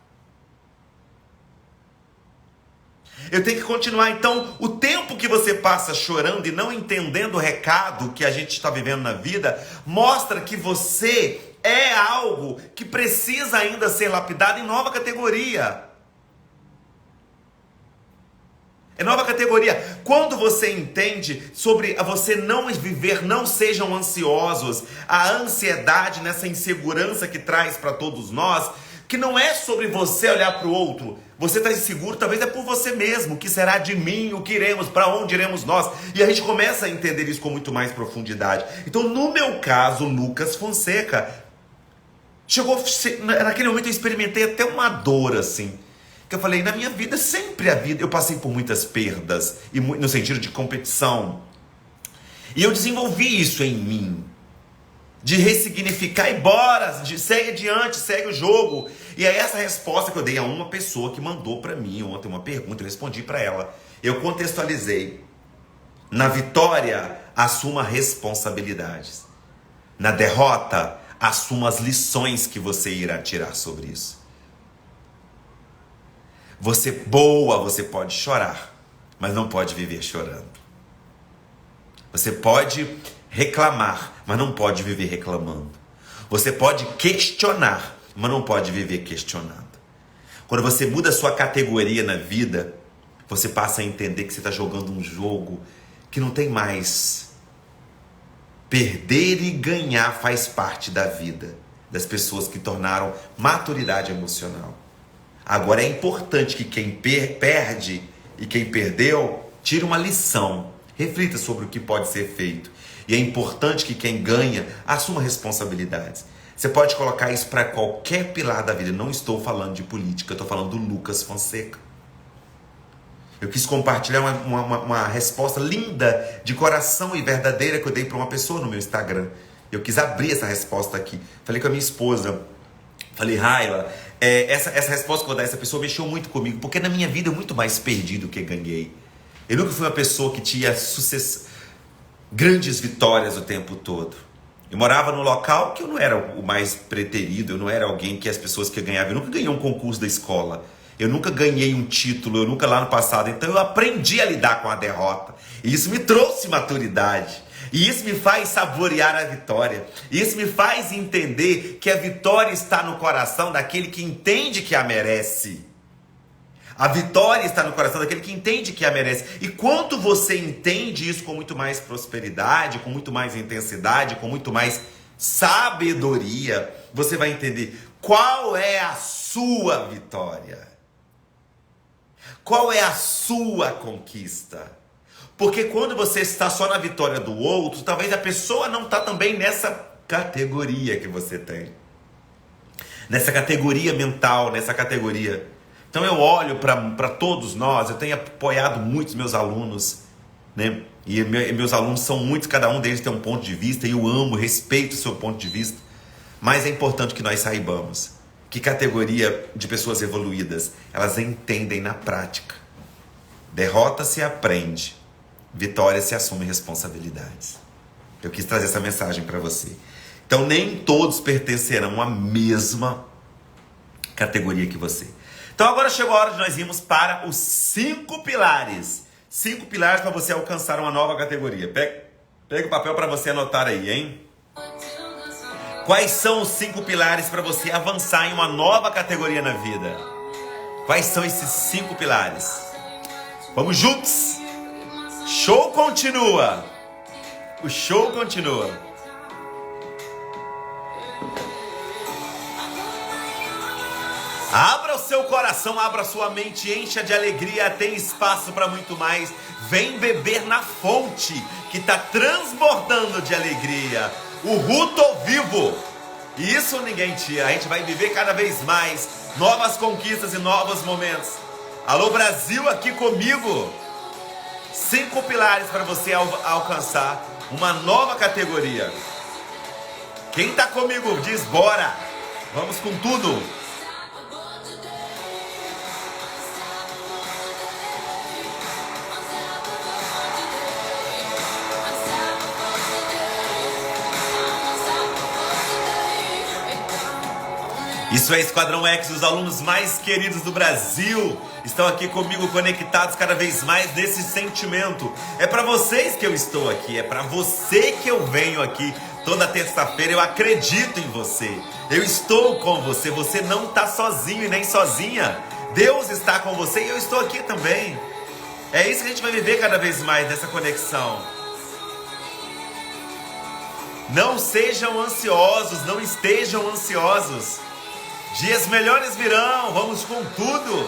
Eu tenho que continuar. Então, o tempo que você passa chorando e não entendendo o recado que a gente está vivendo na vida, mostra que você é algo que precisa ainda ser lapidado em nova categoria. É nova categoria. Quando você entende sobre você não viver, não sejam ansiosos, a ansiedade nessa insegurança que traz para todos nós, que não é sobre você olhar para o outro. Você está inseguro, talvez é por você mesmo. O que será de mim? O que iremos? Para onde iremos nós? E a gente começa a entender isso com muito mais profundidade. Então, no meu caso, Lucas Fonseca, naquele momento eu experimentei até uma dor assim. Que eu falei, na minha vida, eu passei por muitas perdas, e no sentido de competição. E eu desenvolvi isso em mim. De ressignificar e bora, segue adiante, segue o jogo. E é essa resposta que eu dei a uma pessoa que mandou para mim ontem uma pergunta, eu respondi para ela. Eu contextualizei. Na vitória, assuma responsabilidades. Na derrota, assuma as lições que você irá tirar sobre isso. Você pode chorar, mas não pode viver chorando. Você pode reclamar, mas não pode viver reclamando. Você pode questionar, mas não pode viver questionando. Quando você muda a sua categoria na vida, você passa a entender que você está jogando um jogo que não tem mais. Perder e ganhar faz parte da vida das pessoas que tornaram maturidade emocional. Agora é importante que quem perde e quem perdeu tire uma lição, reflita sobre o que pode ser feito. E é importante que quem ganha assuma responsabilidades. Você pode colocar isso para qualquer pilar da vida. Eu não estou falando de política, eu estou falando do Lucas Fonseca. Eu quis compartilhar uma resposta linda, de coração e verdadeira que eu dei para uma pessoa no meu Instagram. Eu quis abrir essa resposta aqui. Falei com a minha esposa. Falei, Raila, essa resposta que eu vou dar a essa pessoa mexeu muito comigo, porque na minha vida eu muito mais perdi do que ganhei. Eu nunca fui uma pessoa que tinha grandes vitórias o tempo todo. Eu morava num local que eu não era o mais preterido, eu não era alguém que as pessoas que ganhavam. Eu nunca ganhei um concurso da escola. Eu nunca ganhei um título, eu nunca lá no passado. Então eu aprendi a lidar com a derrota. E isso me trouxe maturidade. E isso me faz saborear a vitória. E isso me faz entender que a vitória está no coração daquele que entende que a merece. A vitória está no coração daquele que entende que a merece. E quando você entende isso com muito mais prosperidade, com muito mais intensidade, com muito mais sabedoria, você vai entender qual é a sua vitória. Qual é a sua conquista? Porque quando você está só na vitória do outro, talvez a pessoa não está também nessa categoria que você tem. Nessa categoria mental, nessa categoria. Então eu olho para todos nós, eu tenho apoiado muitos meus alunos, né? E meus alunos são muitos, cada um deles tem um ponto de vista, e eu amo, respeito o seu ponto de vista. Mas é importante que nós saibamos que categoria de pessoas evoluídas, elas entendem na prática. Derrota se aprende, vitória se assume responsabilidades. Eu quis trazer essa mensagem para você. Então nem todos pertencerão à mesma categoria que você. Então agora chegou a hora de nós irmos para os 5 pilares. 5 pilares para você alcançar uma nova categoria. Pega o papel para você anotar aí, hein? Quais são os 5 pilares para você avançar em uma nova categoria na vida? Quais são esses 5 pilares? Vamos juntos! Show continua! O show continua! Abra o seu coração, abra a sua mente, encha de alegria, tem espaço para muito mais. Vem beber na fonte que está transbordando de alegria. O Ruto vivo. E isso ninguém tira. A gente vai viver cada vez mais novas conquistas e novos momentos. Alô Brasil, aqui comigo. 5 pilares para você alcançar uma nova categoria. Quem está comigo diz bora. Vamos com tudo. Isso é Esquadrão X, os alunos mais queridos do Brasil estão aqui comigo conectados cada vez mais nesse sentimento. É para vocês que eu estou aqui, é para você que eu venho aqui toda terça-feira. Eu acredito em você, eu estou com você, você não está sozinho e nem sozinha. Deus está com você e eu estou aqui também. É isso que a gente vai viver cada vez mais nessa conexão. Não sejam ansiosos, não estejam ansiosos. Dias melhores virão, vamos com tudo.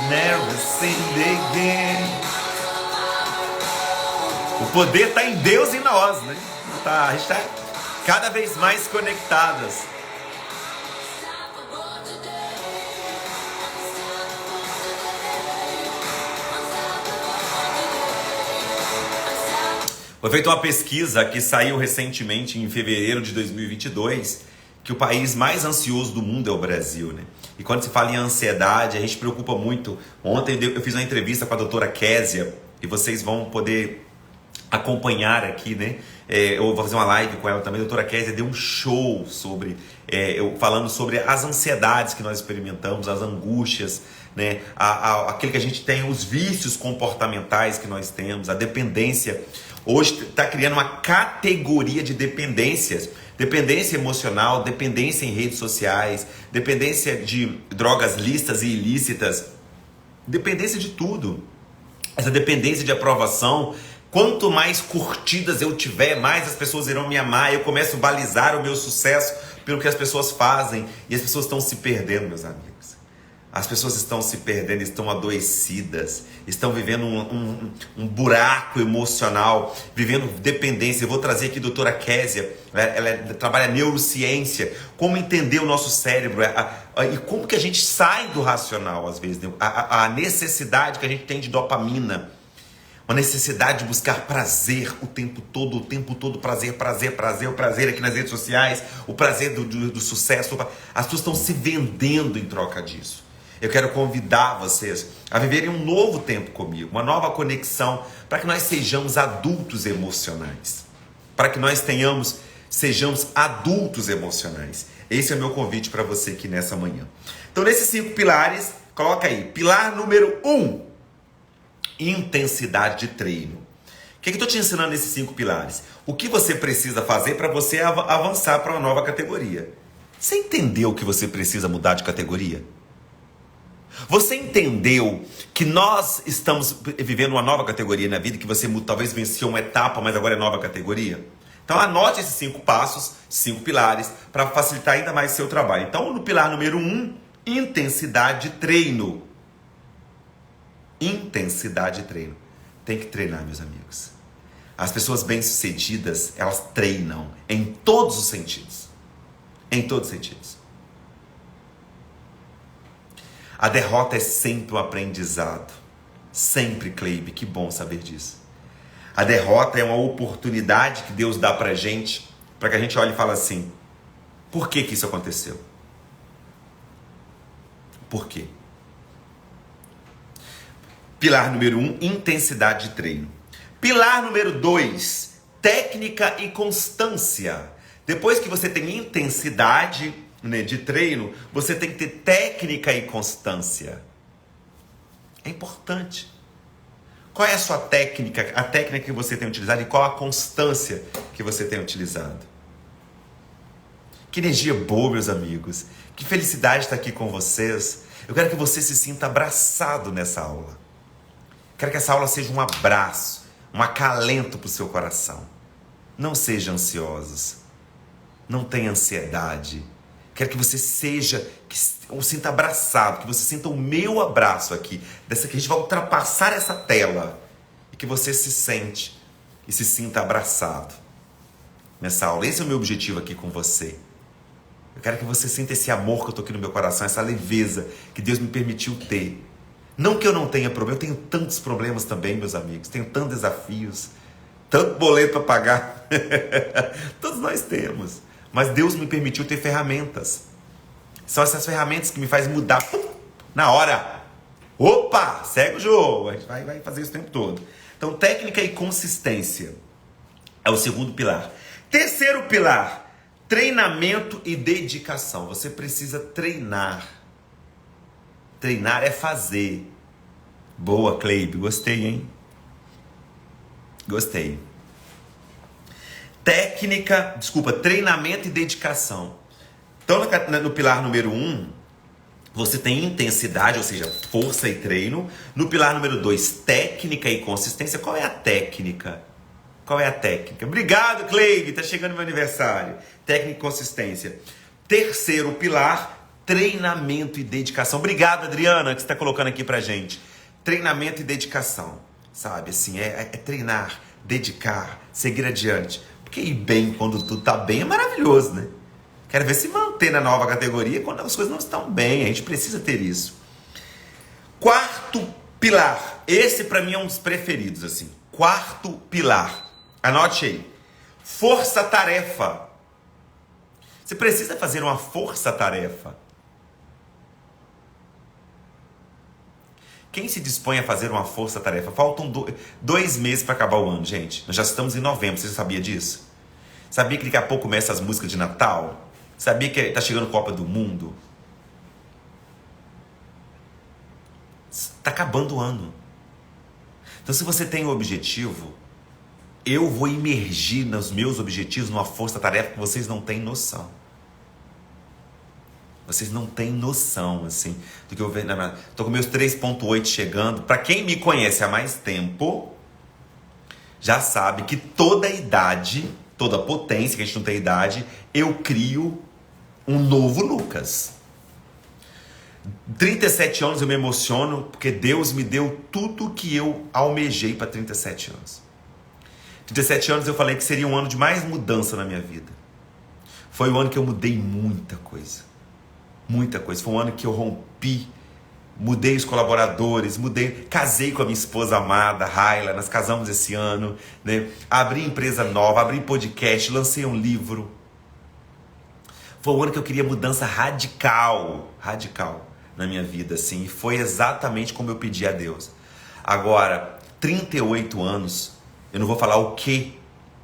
Never seen again. O poder está em Deus e em nós, né? A gente está cada vez mais conectadas. Foi feita uma pesquisa que saiu recentemente em fevereiro de 2022, que o país mais ansioso do mundo é o Brasil, né? E quando se fala em ansiedade, a gente preocupa muito. Ontem eu fiz uma entrevista com a doutora Késia, e vocês vão poder acompanhar aqui, né? Eu vou fazer uma live com ela também. A doutora Késia deu um show sobre, falando sobre as ansiedades que nós experimentamos, as angústias, né? Aquilo que a gente tem, os vícios comportamentais que nós temos, a dependência. Hoje está criando uma categoria de dependências. Dependência emocional, dependência em redes sociais, dependência de drogas lícitas e ilícitas, dependência de tudo. Essa dependência de aprovação, quanto mais curtidas eu tiver, mais as pessoas irão me amar. Eu começo a balizar o meu sucesso pelo que as pessoas fazem, e as pessoas estão se perdendo, meus amigos. As pessoas estão se perdendo, estão adoecidas, estão vivendo um buraco emocional, vivendo dependência. Eu vou trazer aqui a doutora Késia, ela trabalha neurociência, como entender o nosso cérebro e como que a gente sai do racional às vezes, a necessidade que a gente tem de dopamina, uma necessidade de buscar prazer o tempo todo, prazer, o prazer aqui nas redes sociais, o prazer do sucesso. As pessoas estão se vendendo em troca disso. Eu quero convidar vocês a viverem um novo tempo comigo, uma nova conexão, para que nós sejamos adultos emocionais. Para que nós sejamos adultos emocionais. Esse é o meu convite para você aqui nessa manhã. Então, nesses 5 pilares, coloca aí. Pilar número 1, intensidade de treino. O que eu estou te ensinando nesses 5 pilares? O que você precisa fazer para você avançar para uma nova categoria? Você entendeu que você precisa mudar de categoria? Você entendeu que nós estamos vivendo uma nova categoria na vida, que você talvez venceu uma etapa, mas agora é nova categoria? Então anote esses 5 passos, 5 pilares, para facilitar ainda mais seu trabalho. Então no pilar número 1, intensidade de treino. Intensidade de treino. Tem que treinar, meus amigos. As pessoas bem-sucedidas, elas treinam em todos os sentidos. Em todos os sentidos. A derrota é sempre um aprendizado. Sempre, Cleibe, que bom saber disso. A derrota é uma oportunidade que Deus dá pra gente, para que a gente olhe e fale assim, por que isso aconteceu? Por quê? Pilar número 1, intensidade de treino. Pilar número 2, técnica e constância. Depois que você tem intensidade, né, de treino, você tem que ter técnica e constância. É importante. Qual é a sua técnica, a técnica que você tem utilizado e qual a constância que você tem utilizado? Que energia boa, meus amigos. Que felicidade estar aqui com vocês. Eu quero que você se sinta abraçado nessa aula. Quero que essa aula seja um abraço, um acalento para o seu coração. Não seja ansiosos. Não tenha ansiedade. Quero que você sinta abraçado, que você sinta o meu abraço aqui. Dessa que a gente vai ultrapassar essa tela. E que você se sente e se sinta abraçado nessa aula. Esse é o meu objetivo aqui com você. Eu quero que você sinta esse amor que eu estou aqui no meu coração, essa leveza que Deus me permitiu ter. Não que eu não tenha problema, eu tenho tantos problemas também, meus amigos. Tenho tantos desafios, tanto boleto para pagar. Todos nós temos. Mas Deus me permitiu ter ferramentas. São essas ferramentas que me fazem mudar na hora. Opa, segue o jogo. A gente vai fazer isso o tempo todo. Então, técnica e consistência é o segundo pilar. Terceiro pilar, treinamento e dedicação. Você precisa treinar. Treinar é fazer. Boa, Cleibe. Gostei, hein? Gostei. Treinamento e dedicação. Então, no pilar número 1, você tem intensidade, ou seja, força e treino. No pilar número 2, técnica e consistência. Qual é a técnica? Qual é a técnica? Obrigado, Cleide. Tá chegando meu aniversário. Técnica e consistência. Terceiro pilar, treinamento e dedicação. Obrigado, Adriana, que você está colocando aqui pra gente. Treinamento e dedicação. Sabe, assim, é treinar, dedicar, seguir adiante. Porque ir bem quando tudo tá bem é maravilhoso, né? Quero ver se manter na nova categoria quando as coisas não estão bem. A gente precisa ter isso. Quarto pilar. Esse pra mim é um dos preferidos, assim. Quarto pilar. Anote aí. Força-tarefa. Você precisa fazer uma força-tarefa. Quem se dispõe a fazer uma força-tarefa? Faltam 2 meses para acabar o ano, gente. Nós já estamos em novembro, você sabia disso? Sabia que daqui a pouco começa as músicas de Natal? Sabia que está chegando a Copa do Mundo? Está acabando o ano. Então, se você tem um objetivo, eu vou imergir nos meus objetivos numa força-tarefa que vocês não têm noção. Vocês não têm noção, assim, do que eu vejo. Tô com meus 3.8 chegando. Para quem me conhece há mais tempo, já sabe que toda idade, toda potência, que a gente não tem idade, eu crio um novo Lucas. 37 anos eu me emociono porque Deus me deu tudo que eu almejei para 37 anos. 37 anos eu falei que seria um ano de mais mudança na minha vida. Foi o ano que eu mudei muita coisa. Muita coisa. Foi um ano que eu rompi, mudei os colaboradores, casei com a minha esposa amada, Raila, nós casamos esse ano, né? Abri empresa nova, abri podcast, lancei um livro. Foi um ano que eu queria mudança radical na minha vida, assim, e foi exatamente como eu pedi a Deus. Agora, 38 anos, eu não vou falar o que,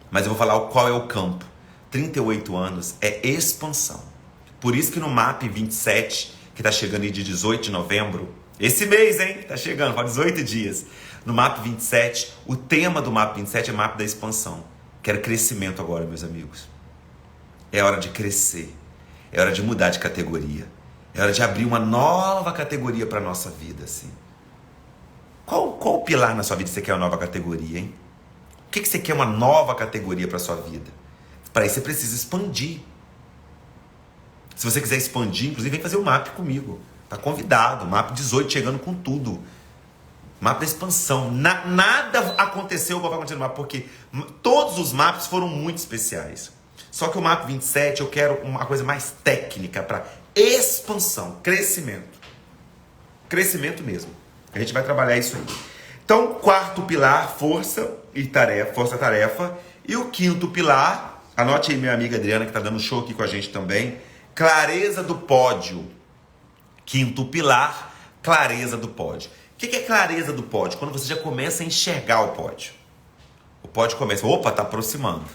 mas eu vou falar qual é o campo. 38 anos é expansão. Por isso que no MAP 27, que está chegando aí de 18 de novembro, esse mês, hein? Tá chegando, faz 18 dias. No MAP 27, o tema do MAP 27 é MAP da expansão. Quero crescimento agora, meus amigos. É hora de crescer. É hora de mudar de categoria. É hora de abrir uma nova categoria para a nossa vida, assim. Qual pilar na sua vida você quer uma nova categoria, hein? O que você quer uma nova categoria para sua vida? Para isso você precisa expandir. Se você quiser expandir, inclusive, vem fazer o MAP comigo. Tá convidado. MAP 18 chegando com tudo. MAP da expansão. Nada aconteceu igual vai acontecer no MAP, porque todos os MAPs foram muito especiais. Só que o MAP 27 eu quero uma coisa mais técnica para expansão, crescimento. Crescimento mesmo. A gente vai trabalhar isso aí. Então, quarto pilar, força-tarefa. E o quinto pilar, anote aí minha amiga Adriana, que está dando show aqui com a gente também. Clareza do pódio. Quinto pilar, clareza do pódio. O que é clareza do pódio? Quando você já começa a enxergar o pódio. O pódio começa, opa, tá aproximando.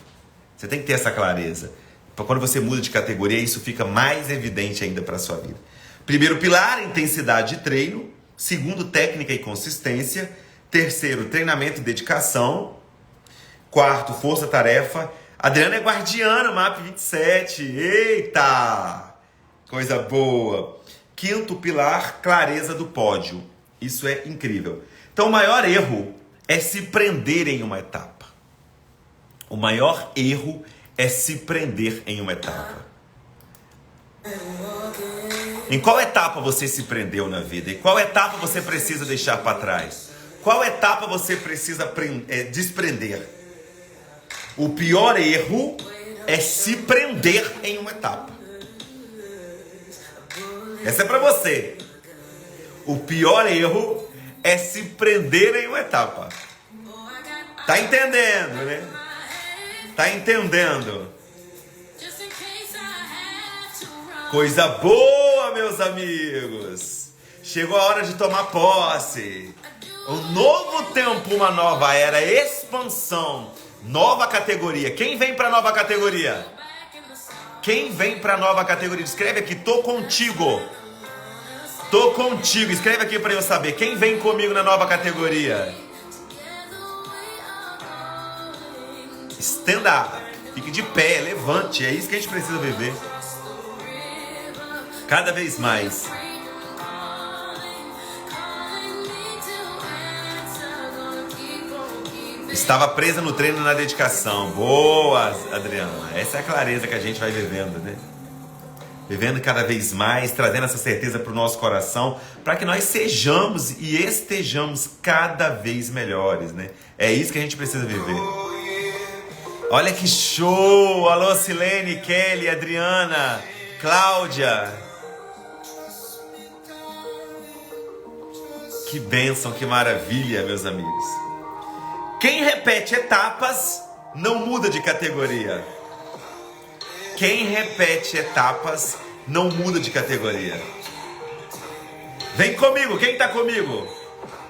Você tem que ter essa clareza. Quando você muda de categoria, isso fica mais evidente ainda para a sua vida. Primeiro pilar, intensidade de treino. Segundo, técnica e consistência. Terceiro, treinamento e dedicação. Quarto, força-tarefa. Adriana é guardiana, MAP 27. Eita! Coisa boa. Quinto pilar, clareza do pódio. Isso é incrível. Então, o maior erro é se prender em uma etapa. O maior erro é se prender em uma etapa. Em qual etapa você se prendeu na vida? Em qual etapa você precisa deixar para trás? Qual etapa você precisa desprender? O pior erro é se prender em uma etapa. Essa é para você. O pior erro é se prender em uma etapa. Tá entendendo, né? Tá entendendo? Coisa boa, meus amigos. Chegou a hora de tomar posse. Um novo tempo, uma nova era, expansão, nova categoria. Quem vem para nova categoria? Quem vem para nova categoria? Escreve aqui, tô contigo. Tô contigo. Escreve aqui para eu saber. Quem vem comigo na nova categoria? Stand up. Fique de pé, levante. É isso que a gente precisa viver. Cada vez mais. Estava presa no treino e na dedicação. Boa, Adriana. Essa é a clareza que a gente vai vivendo, né? Vivendo cada vez mais, trazendo essa certeza para o nosso coração, para que nós sejamos e estejamos cada vez melhores, né? É isso que a gente precisa viver. Olha que show! Alô, Silene, Kelly, Adriana, Cláudia. Que bênção, que maravilha, meus amigos. Quem repete etapas não muda de categoria. Quem repete etapas não muda de categoria. Vem comigo, quem tá comigo?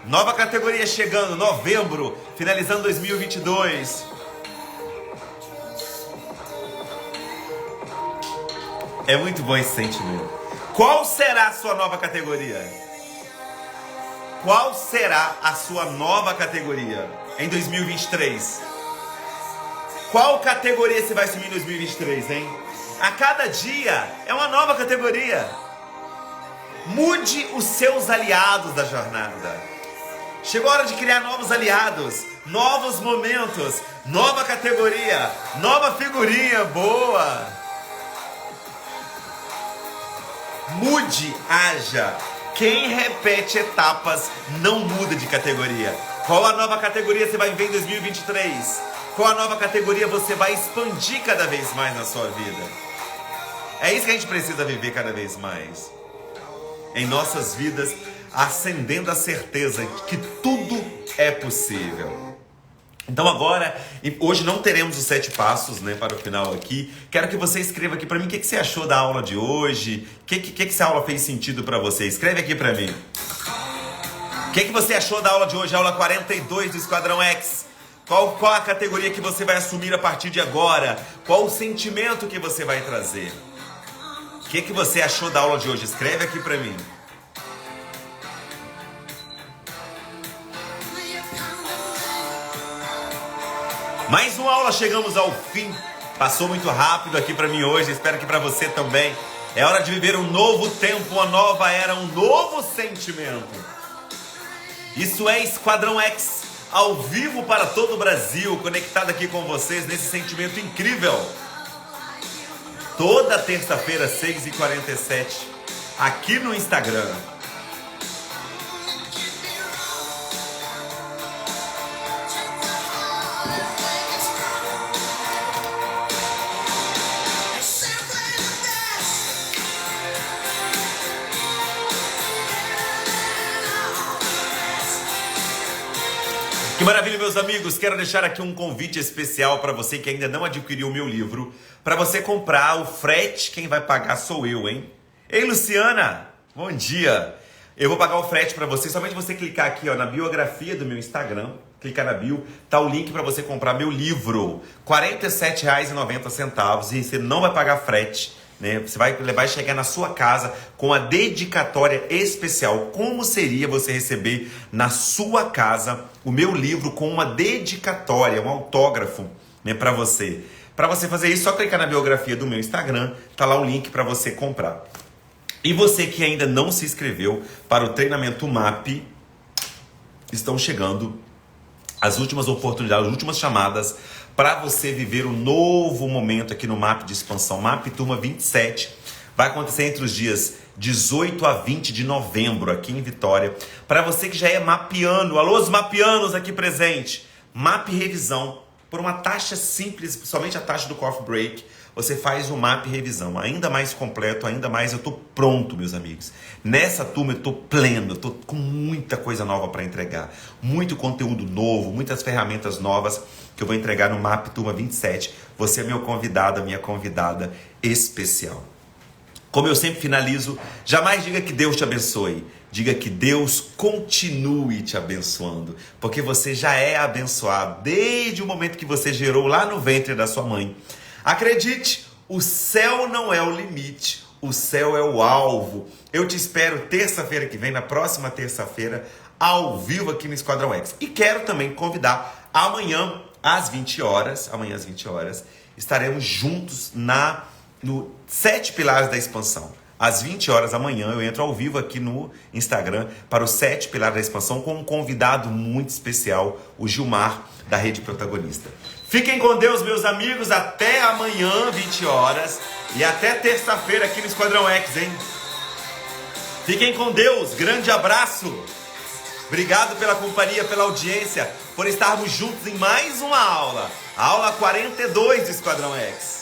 Nova categoria chegando, novembro, finalizando 2022. É muito bom esse sentimento. Qual será a sua nova categoria? Qual será a sua nova categoria em 2023? Qual categoria você vai assumir em 2023, hein? A cada dia é uma nova categoria. Mude os seus aliados da jornada. Chegou a hora de criar novos aliados, novos momentos, nova categoria, nova figurinha, boa. Mude, haja. Quem repete etapas não muda de categoria. Qual a nova categoria você vai viver em 2023? Qual a nova categoria você vai expandir cada vez mais na sua vida? É isso que a gente precisa viver cada vez mais. Em nossas vidas, acendendo a certeza de que tudo é possível. Então agora, hoje não teremos os 7 passos, né, para o final aqui. Quero que você escreva aqui para mim o que você achou da aula de hoje. O que essa aula fez sentido para você? Escreve aqui para mim. O que você achou da aula de hoje? Aula 42 do Esquadrão X. Qual a categoria que você vai assumir a partir de agora? Qual o sentimento que você vai trazer? O que você achou da aula de hoje? Escreve aqui para mim. Mais uma aula, chegamos ao fim. Passou muito rápido aqui para mim hoje, espero que para você também. É hora de viver um novo tempo, uma nova era, um novo sentimento. Isso é Esquadrão X, ao vivo para todo o Brasil, conectado aqui com vocês nesse sentimento incrível. Toda terça-feira, 6h47, aqui no Instagram. Que maravilha, meus amigos! Quero deixar aqui um convite especial para você que ainda não adquiriu o meu livro, para você comprar. O frete, quem vai pagar sou eu, hein? Ei, Luciana! Bom dia! Eu vou pagar o frete para você, somente você clicar aqui ó, na biografia do meu Instagram, clicar na bio, tá o link para você comprar meu livro, R$ 47,90 e você não vai pagar frete, né? Você vai chegar na sua casa com a dedicatória especial. Como seria você receber na sua casa o meu livro com uma dedicatória, um autógrafo, né, para você? Para você fazer isso, só clicar na biografia do meu Instagram, tá lá o link para você comprar. E você que ainda não se inscreveu para o treinamento MAP, estão chegando as últimas oportunidades, as últimas chamadas para você viver um novo momento aqui no MAP de expansão. MAP Turma 27 vai acontecer entre os dias 18 a 20 de novembro aqui em Vitória. Para você que já é mapiano, alô os mapianos aqui presente, MAP Revisão, por uma taxa simples, somente a taxa do Coffee Break, você faz o MAP Revisão, ainda mais completo, ainda mais eu tô pronto, meus amigos. Nessa turma eu tô pleno, eu tô com muita coisa nova para entregar, muito conteúdo novo, muitas ferramentas novas que eu vou entregar no MAP Turma 27. Você é meu convidado, minha convidada especial. Como eu sempre finalizo, jamais diga que Deus te abençoe. Diga que Deus continue te abençoando, porque você já é abençoado desde o momento que você gerou lá no ventre da sua mãe. Acredite, o céu não é o limite, o céu é o alvo. Eu te espero terça-feira que vem, na próxima terça-feira, ao vivo aqui no Esquadrão X. E quero também convidar amanhã às 20 horas, estaremos juntos no 7 Pilares da Expansão. Às 20 horas amanhã eu entro ao vivo aqui no Instagram para os 7 Pilares da Expansão com um convidado muito especial, o Gilmar, da Rede Protagonista. Fiquem com Deus, meus amigos. Até amanhã, 20 horas. E até terça-feira aqui no Esquadrão X, hein? Fiquem com Deus. Grande abraço. Obrigado pela companhia, pela audiência, por estarmos juntos em mais uma aula. A aula 42 do Esquadrão X.